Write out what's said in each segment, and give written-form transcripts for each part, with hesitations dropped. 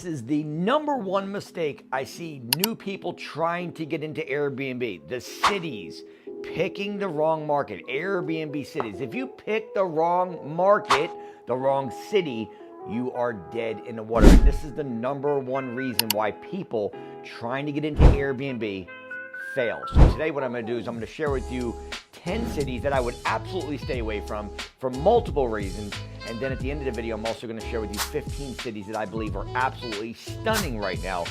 This is the number one mistake I see new people trying to get into Airbnb. The cities, picking the wrong market. Airbnb cities. If you pick the wrong market, the wrong city, you are dead in the water. And this is the number one reason why people trying to get into Airbnb fail. So today what I'm going to do is I'm going to share with you 10 cities that I would absolutely stay away from for multiple reasons. And then at the end of the video, I'm also going to share with you 15 cities that I believe are absolutely stunning right now,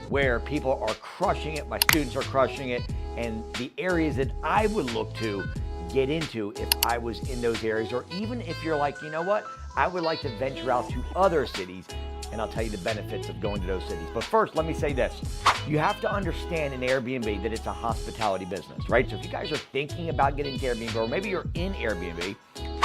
where people are crushing it, my students are crushing it, and the areas that I would look to get into if I was in those areas, or even if you're like, you know what, I would like to venture out to other cities, and I'll tell you the benefits of going to those cities. But first, let me say this. You have to understand in Airbnb that it's a hospitality business, right? So if you guys are thinking about getting into Airbnb, or maybe you're in Airbnb,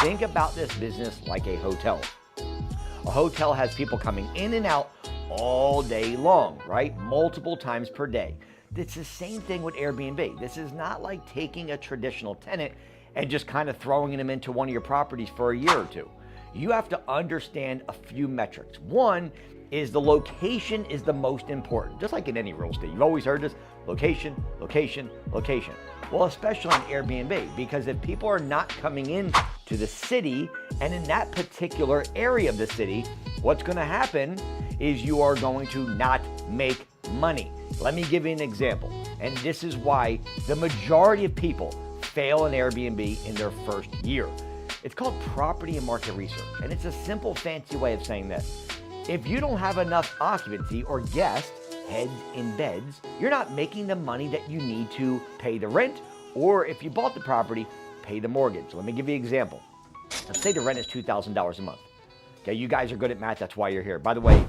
think about this business like a hotel. A hotel has people coming in and out all day long, right? Multiple times per day. It's the same thing with Airbnb. This is not like taking a traditional tenant and just kind of throwing them into one of your properties for a year or two. You have to understand a few metrics. One is the location is the most important, just like in any real estate. You've always heard this, location, location, location. Well, especially in Airbnb, because if people are not coming in to the city and in that particular area of the city, what's gonna happen is you are going to not make money. Let me give you an example. And this is why the majority of people fail in Airbnb in their first year. It's called property and market research. And it's a simple, fancy way of saying this. If you don't have enough occupancy or guests, heads in beds, you're not making the money that you need to pay the rent, or if you bought the property, pay the mortgage. So let me give you an example. Let's say the rent is $2,000 a month. Okay, you guys are good at math, that's why you're here. By the way,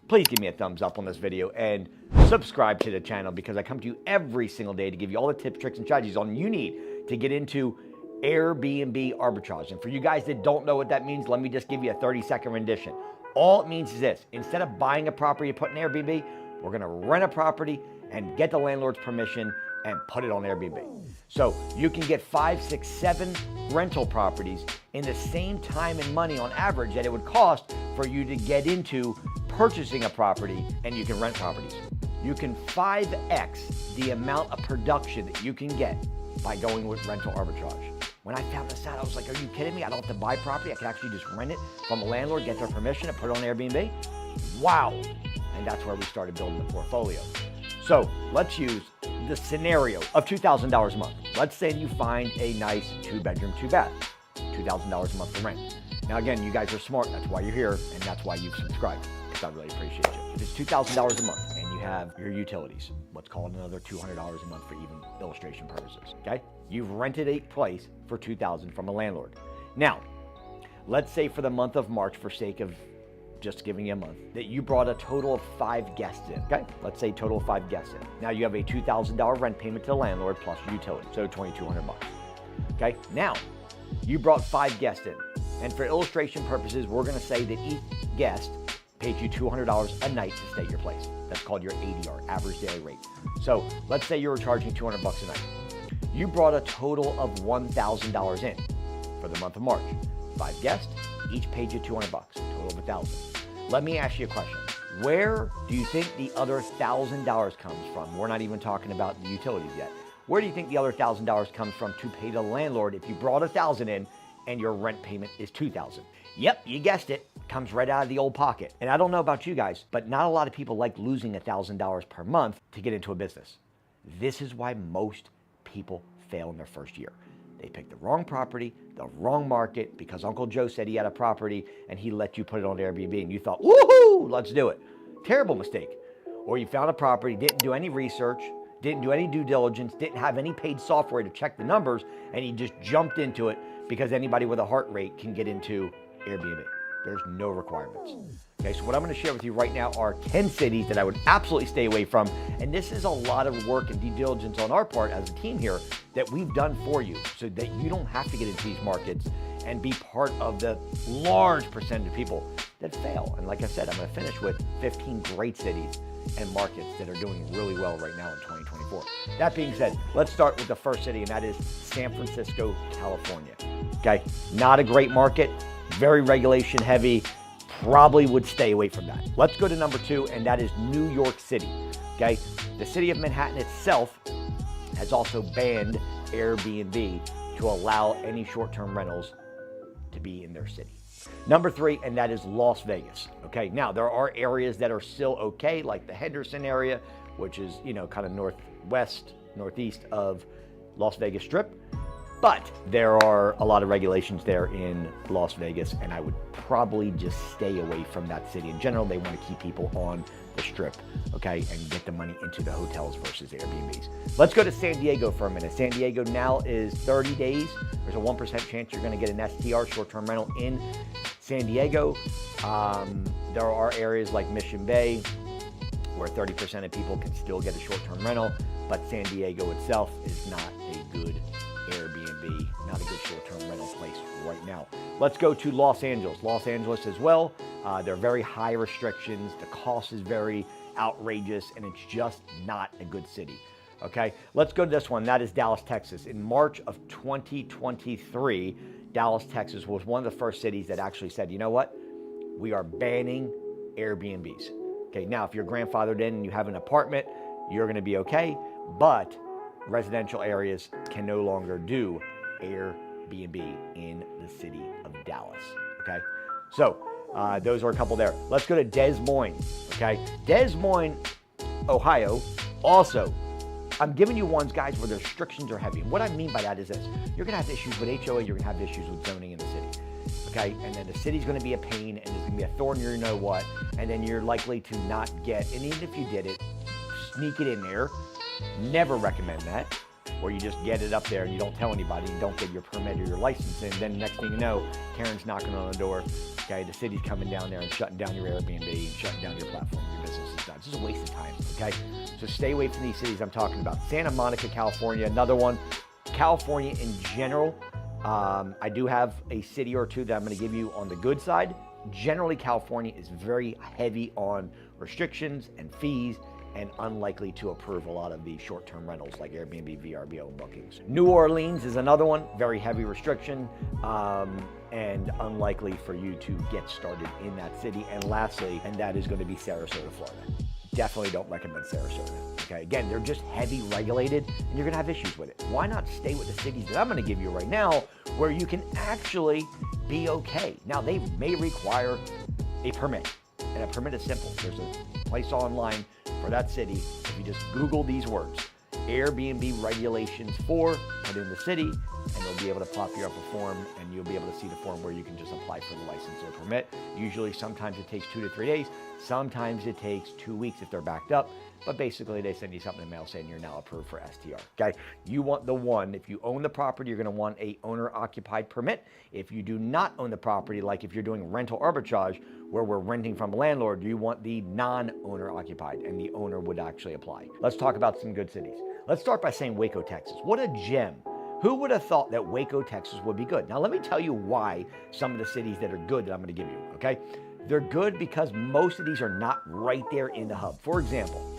please give me a thumbs up on this video and subscribe to the channel, because I come to you every single day to give you all the tips, tricks, and strategies on you need to get into Airbnb arbitrage. And for you guys that don't know what that means, let me just give you a 30-second rendition. All it means is this: instead of buying a property and putting Airbnb, we're gonna rent a property and get the landlord's permission and put it on Airbnb. So you can get 5, 6, 7 rental properties in the same time and money on average that it would cost for you to get into purchasing a property, and you can rent properties. You can 5x the amount of production that you can get by going with rental arbitrage. When I found this out, I was like, are you kidding me? I don't have to buy property. I can actually just rent it from a landlord, get their permission, and put it on Airbnb. Wow. And that's where we started building the portfolio. So let's use the scenario of $2,000 a month. Let's say you find a nice 2-bedroom, 2-bath, $2,000 a month for rent. Now again, you guys are smart. That's why you're here, and that's why you've subscribed, because I really appreciate you. If it's $2,000 a month and you have your utilities, let's call it another $200 a month for even illustration purposes, okay? You've rented a place for $2,000 from a landlord. Now, let's say for the month of March, for sake of just giving you a month, that you brought a total of 5 guests in, okay? Let's say total of 5 guests in. Now you have a $2,000 rent payment to the landlord plus your utility, so $2,200 bucks, okay? Now, you brought 5 guests in, and for illustration purposes, we're gonna say that each guest paid you $200 a night to stay at your place. That's called your ADR, average daily rate. So let's say you were charging $200 bucks a night. You brought a total of $1,000 in for the month of March. 5 guests, each paid you $200 bucks, total of $1,000. Let me ask you a question. Where do you think the other $1,000 comes from? We're not even talking about the utilities yet. Where do you think the other $1,000 comes from to pay the landlord if you brought $1,000 in and your rent payment is $2,000? Yep, you guessed it. Comes right out of the old pocket. And I don't know about you guys, but not a lot of people like losing $1,000 per month to get into a business. This is why most people fail in their first year. They picked the wrong property, the wrong market, because Uncle Joe said he had a property and he let you put it on Airbnb and you thought, woohoo, let's do it. Terrible mistake. Or you found a property, didn't do any research, didn't do any due diligence, didn't have any paid software to check the numbers, and he just jumped into it because anybody with a heart rate can get into Airbnb. There's no requirements. Okay, so what I'm gonna share with you right now are 10 cities that I would absolutely stay away from. And this is a lot of work and due diligence on our part as a team here that we've done for you so that you don't have to get into these markets and be part of the large percentage of people that fail. And like I said, I'm gonna finish with 15 great cities and markets that are doing really well right now in 2024. That being said, let's start with the first city, and that is San Francisco, California. Okay, not a great market, very regulation heavy, probably would stay away from that. Let's go to number 2, and that is New York City, okay? The city of Manhattan itself has also banned Airbnb to allow any short-term rentals to be in their city. Number 3, and that is Las Vegas, okay? Now, there are areas that are still okay, like the Henderson area, which is, kind of northeast of Las Vegas Strip. But there are a lot of regulations there in Las Vegas, and I would probably just stay away from that city. In general, they want to keep people on the Strip, okay, and get the money into the hotels versus Airbnbs. Let's go to San Diego for a minute. San Diego now is 30 days. There's a 1% chance you're going to get an STR, short-term rental, in San Diego. There are areas like Mission Bay where 30% of people can still get a short-term rental, but San Diego itself is not a good Airbnb, not a good short-term rental place right now. Let's go to Los Angeles. Los Angeles as well. There are very high restrictions. The cost is very outrageous, and it's just not a good city. Okay, let's go to this one. That is Dallas, Texas. In March of 2023, Dallas, Texas was one of the first cities that actually said, you know what? We are banning Airbnbs. Okay, now if you're grandfathered in and you have an apartment, you're going to be okay, but residential areas can no longer do Airbnb in the city of Dallas, okay? So those are a couple there. Let's go to Des Moines, okay? Des Moines, Ohio, also, I'm giving you ones, guys, where the restrictions are heavy. And what I mean by that is this. You're going to have issues with HOA. You're going to have issues with zoning in the city, okay? And then the city's going to be a pain, and there's going to be a thorn in your you know what, and then you're likely to not get, and even if you did it, sneak it in there. Never recommend that, where you just get it up there and you don't tell anybody, you don't get your permit or your license, and then next thing you know, Karen's knocking on the door, okay, the city's coming down there and shutting down your Airbnb and shutting down your platform, your business is done. It's just a waste of time, okay? So stay away from these cities I'm talking about. Santa Monica, California, another one. California in general, I do have a city or two that I'm going to give you on the good side. Generally, California is very heavy on restrictions and fees, and unlikely to approve a lot of the short-term rentals like Airbnb, VRBO bookings. New Orleans is another one, very heavy restriction, and unlikely for you to get started in that city. And lastly, and that is going to be Sarasota, Florida. Definitely don't recommend Sarasota. Okay, again, they're just heavy regulated, and you're going to have issues with it. Why not stay with the cities that I'm going to give you right now, where you can actually be okay? Now, they may require a permit, and a permit is simple. There's a place online for that city. If you just Google these words, Airbnb regulations for, put in the city, and they'll be able to pop you up a form, and you'll be able to see the form where you can just apply for the license or permit. Usually, sometimes it takes 2 to 3 days. Sometimes it takes 2 weeks if they're backed up. But basically, they send you something in the mail saying you're now approved for STR, okay? You want the one. If you own the property, you're going to want a owner-occupied permit. If you do not own the property, like if you're doing rental arbitrage, where we're renting from a landlord, you want the non-owner occupied, and the owner would actually apply. Let's talk about some good cities. Let's start by saying Waco, Texas. What a gem. Who would have thought that Waco, Texas would be good? Now, let me tell you why some of the cities that are good that I'm going to give you, okay? They're good because most of these are not right there in the hub. For example,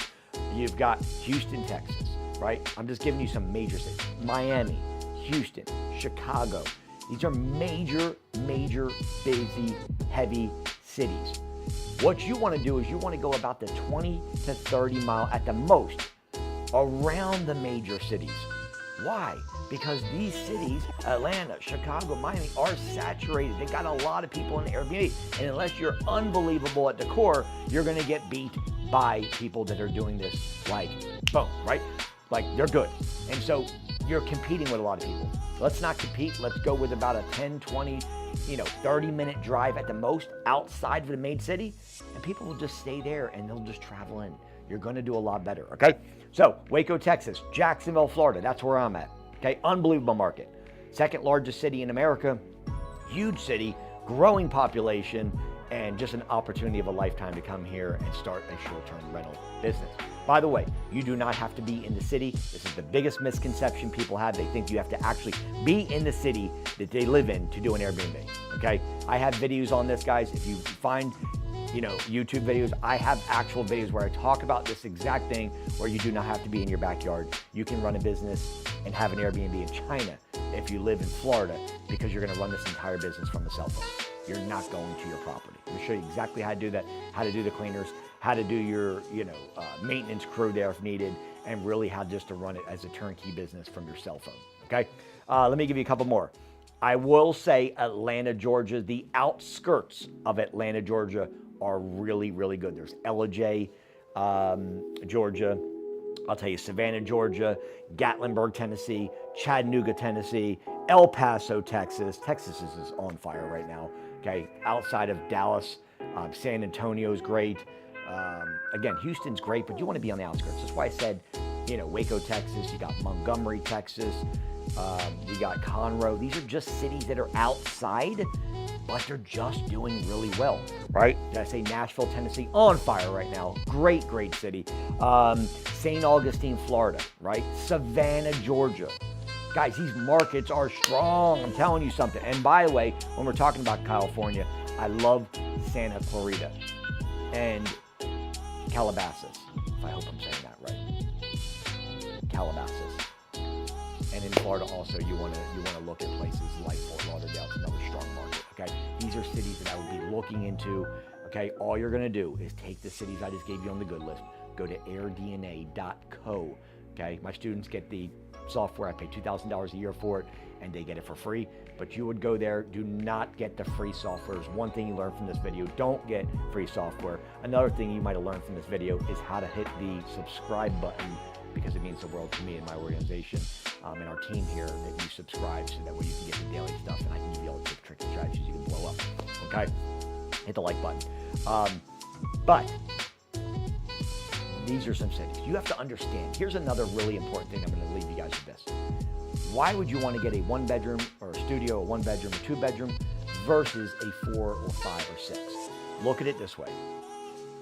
you've got Houston, Texas, right? I'm just giving you some major cities. Miami, Houston, Chicago. These are major, busy, heavy cities. What you want to do is you want to go about the 20 to 30 mile at the most around the major cities. Why? Because these cities, Atlanta, Chicago, Miami, are saturated. They got a lot of people in the Airbnb. And unless you're unbelievable at the core, you're going to get beat by people that are doing this like, boom, right? Like, they're good. And so you're competing with a lot of people. Let's not compete. Let's go with about a 10, 20, 30-minute drive at the most outside of the main city. And people will just stay there and they'll just travel in. You're going to do a lot better, okay? So Waco, Texas, Jacksonville, Florida, that's where I'm at, okay? Unbelievable market. Second largest city in America, huge city, growing population, and just an opportunity of a lifetime to come here and start a short-term rental business. By the way, you do not have to be in the city. This is the biggest misconception people have. They think you have to actually be in the city that they live in to do an Airbnb, okay? I have videos on this, guys. If you find YouTube videos, I have actual videos where I talk about this exact thing, where you do not have to be in your backyard. You can run a business and have an Airbnb in China if you live in Florida, because you're going to run this entire business from the cell phone. you're not going to your property. I'm gonna show you exactly how to do that, how to do the cleaners, how to do your, maintenance crew there if needed, and really how just to run it as a turnkey business from your cell phone, okay? Let me give you a couple more. I will say Atlanta, Georgia, the outskirts of Atlanta, Georgia are really, really good. There's Ellijay, Georgia. I'll tell you, Savannah, Georgia, Gatlinburg, Tennessee, Chattanooga, Tennessee, El Paso, Texas. Texas is on fire right now, okay? Outside of Dallas, San Antonio is great. Again, Houston's great, but you want to be on the outskirts. That's why I said, Waco, Texas. You got Montgomery, Texas. You got Conroe. These are just cities that are outside, but they're just doing really well, right? Did I say Nashville, Tennessee? On fire right now. Great, great city. St. Augustine, Florida, right? Savannah, Georgia. Guys, these markets are strong. I'm telling you something. And by the way, when we're talking about California, I love Santa Clarita and Calabasas. I hope I'm saying that right. Calabasas. And in Florida also, you want to look at places like Fort Lauderdale. It's another strong market, okay? These are cities that I would be looking into, okay? All you're going to do is take the cities I just gave you on the good list, go to airdna.co, okay? My students get the software. I pay $2,000 a year for it, and they get it for free. But you would go there. Do not get the free software. Is one thing you learned from this video. Don't get free software. Another thing you might have learned from this video is how to hit the subscribe button, because it means the world to me and my organization and our team here that you subscribe, so that way you can get the daily stuff and I can give you all the tips, tricks, and strategies you can blow up, okay? Hit the like button. But these are some cities. You have to understand. Here's another really important thing I'm going to leave you guys with this. Why would you want to get a 1-bedroom or a studio, a 1-bedroom, a 2-bedroom versus a 4 or 5 or 6? Look at it this way.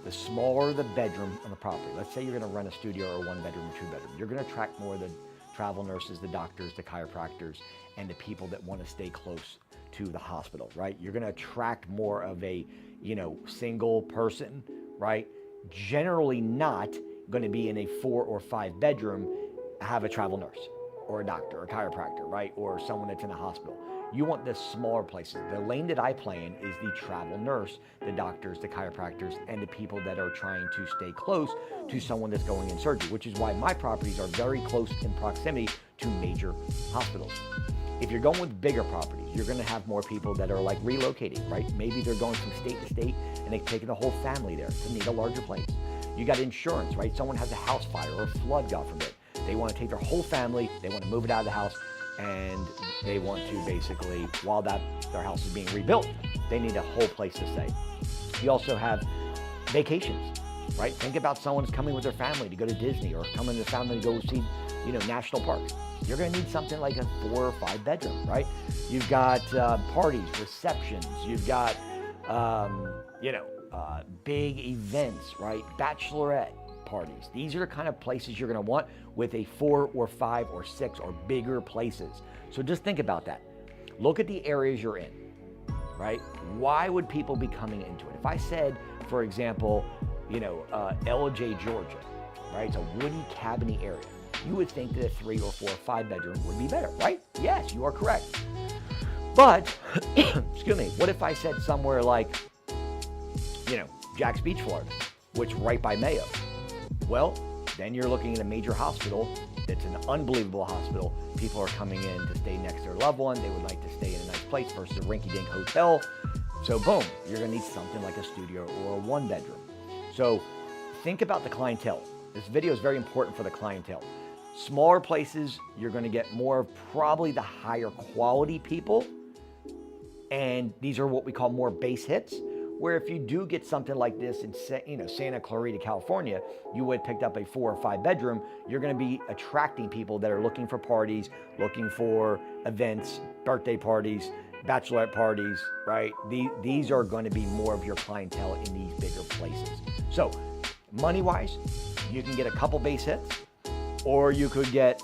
The smaller the bedroom on the property, let's say you're going to rent a studio or a 1-bedroom or 2-bedroom, you're going to attract more of the travel nurses, the doctors, the chiropractors, and the people that want to stay close to the hospital, right? You're going to attract more of a, single person, right? Generally not going to be in a 4 or 5 bedroom, have a travel nurse or a doctor or a chiropractor, right? Or someone that's in a hospital. You want the smaller places. The lane that I play in is the travel nurse, the doctors, the chiropractors, and the people that are trying to stay close to someone that's going in surgery, which is why my properties are very close in proximity to major hospitals. If you're going with bigger properties, you're going to have more people that are like relocating, right? Maybe they're going from state to state and they've taken the whole family there to need a larger place. You got insurance, right? Someone has a house fire or a flood, God forbid. They want to take their whole family, they want to move it out of the house, and they want to basically, while their house is being rebuilt, they need a whole place to stay. You also have vacations, right? Think about someone's coming with their family to go to Disney, or coming with their family to go see, national parks. You're going to need something like a 4 or 5 bedroom, right? You've got parties, receptions. You've got, big events, right? Bachelorette parties. These are the kind of places you're going to want with a 4 or 5 or 6 or bigger places. So just think about that. Look at the areas you're in, right? Why would people be coming into it? If I said, for example, Ellijay, Georgia, right? It's a woody cabiny area. You would think that a 3 or 4 or 5 bedroom would be better, right? Yes, you are correct. But, excuse me, what if I said somewhere like, Jax Beach, Florida, which right by Mayo? Well, then you're looking at a major hospital that's an unbelievable hospital. People are coming in to stay next to their loved one. They would like to stay in a nice place versus a rinky-dink hotel. So boom, you're going to need something like a studio or a 1-bedroom. So think about the clientele. This video is very important for the clientele. Smaller places, you're going to get more of probably the higher quality people. And these are what we call more base hits. Where if you do get something like this in Santa Clarita, California, you would have picked up a 4 or 5 bedroom, you're going to be attracting people that are looking for parties, looking for events, birthday parties, bachelorette parties, right? These are going to be more of your clientele in these bigger places. So money-wise, you can get a couple base hits, or you could get,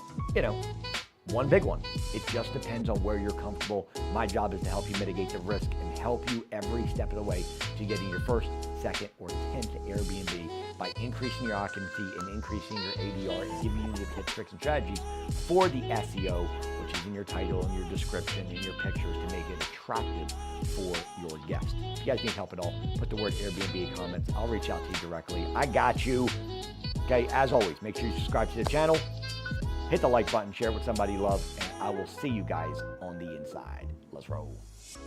one big one. It just depends on where you're comfortable. My job is to help you mitigate the risk and help you every step of the way to getting your first, second, or 10th Airbnb by increasing your occupancy and increasing your ADR and giving you the tips, tricks, and strategies for the SEO, which is in your title and your description and your pictures to make it attractive for your guests. If you guys need help at all, put the word Airbnb in comments. I'll reach out to you directly. I got you. Okay, as always, make sure you subscribe to the channel, hit the like button, share it with somebody you love, and I will see you guys on the inside. Let's roll.